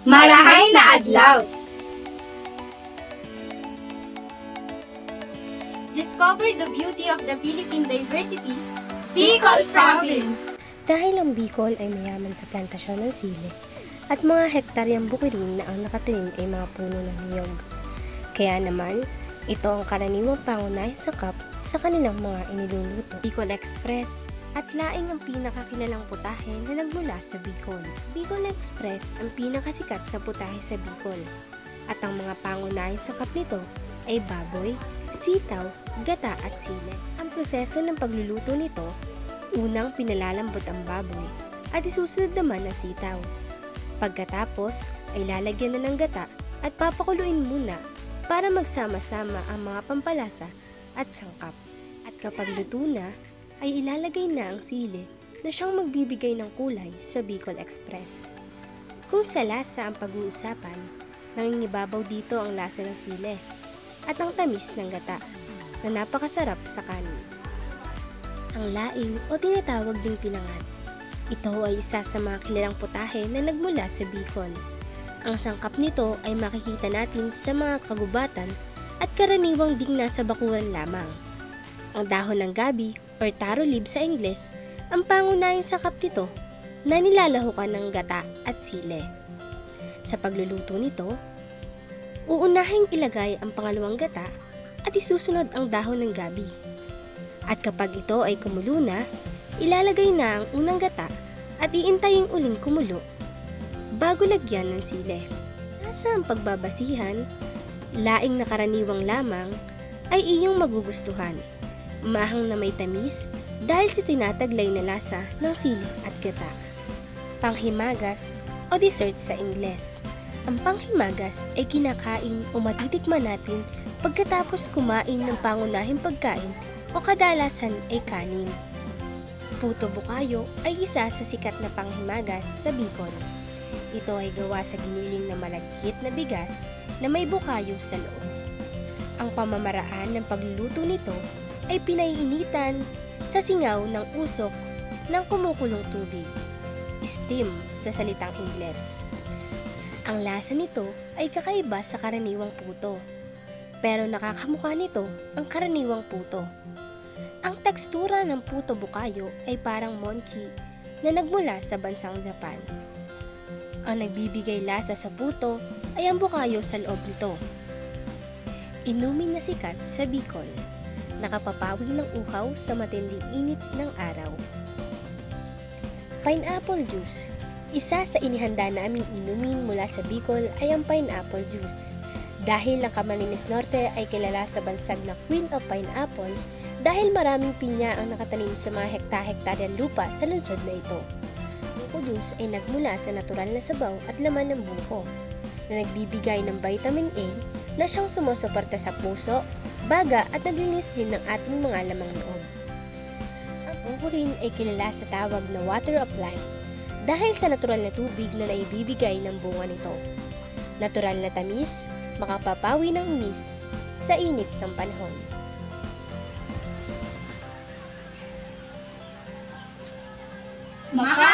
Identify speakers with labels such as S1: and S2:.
S1: Marahay na adlaw! Discover the beauty of the Philippine diversity, Bicol Province!
S2: Dahil ang Bicol ay mayaman sa plantasyon ng sili at mga hektaryang bukirin na ang nakatanim ay mga puno ng niyog. Kaya naman, ito ang karaniwang pangunahing sakap sa kanilang mga iniluluto. Bicol Express at laing ang pinakakilalang putahe na nagmula sa Bicol. Bicol Express ang pinakasikat na putahe sa Bicol at ang mga pangunahing sakap nito ay baboy, sitaw, gata at sili. Ang proseso ng pagluluto nito, unang pinalalambot ang baboy at isusunod naman ang sitaw. Pagkatapos ay lalagyan na ng gata at papakuluin muna para magsama-sama ang mga pampalasa at sangkap. At kapag luto na, ay ilalagay na ang sili na siyang magbibigay ng kulay sa Bicol Express. Kung sa lasa ang pag-uusapan, nangingibabaw dito ang lasa ng sili at ang tamis ng gata na napakasarap sa kanin. Ang laing o tinatawag ding pinangat. Ito ay isa sa mga kilalang putahe na nagmula sa Bicol. Ang sangkap nito ay makikita natin sa mga kagubatan at karaniwang ding nasa bakuran lamang. Ang dahon ng gabi or taro leaf sa Ingles, ang pangunahing sakap nito na nilalahukan ng gata at sili. Sa pagluluto nito, uunahing ilagay ang pangalawang gata at isusunod ang dahon ng gabi. At kapag ito ay kumulo na, ilalagay na ang unang gata at iintaying uling kumulo bago lagyan ng sili. Nasa ang pagbabasihan, laing na karaniwang lamang ay iyong magugustuhan. Mahang na may tamis dahil sa tinataglay na lasa ng sili at gata. Panghimagas o dessert sa Ingles. Ang panghimagas ay kinakain o matitikman natin pagkatapos kumain ng pangunahing pagkain o kadalasan ay kanin. Puto bukayo ay isa sa sikat na panghimagas sa Bicol. Ito ay gawa sa giniling na malagkit na bigas na may bukayo sa loob. Ang pamamaraan ng pagluluto nito ay pinaiinitan sa singaw ng usok ng kumukulong tubig, steam sa salitang Ingles. Ang lasa nito ay kakaiba sa karaniwang puto, pero nakakamukha nito ang karaniwang puto. Ang tekstura ng puto bukayo ay parang mochi na nagmula sa bansang Japan. Ang nagbibigay lasa sa puto ay ang bukayo sa loob nito. Inumin na sikat sa Bicol. Nakapapawi ng uhaw sa matinding init ng araw. Pineapple juice. Isa sa inihanda naming inumin mula sa Bicol ay ang pineapple juice. Dahil ang Camarines Norte ay kilala sa bansag na Queen of Pineapple dahil maraming pinya ang nakatanim sa mga hekta-hektaryang lupa sa lungsod na ito. Buko juice ay nagmula sa natural na sabaw at laman ng buko na nagbibigay ng vitamin A na siyang sumusuporta sa puso, baga at naglinis din ng ating mga lamang loob. Ang buko rin ay kilala sa tawag na water of life dahil sa natural na tubig na naibibigay ng bunga nito. Natural na tamis, makapapawi ng inis sa init ng panahon.
S1: Maka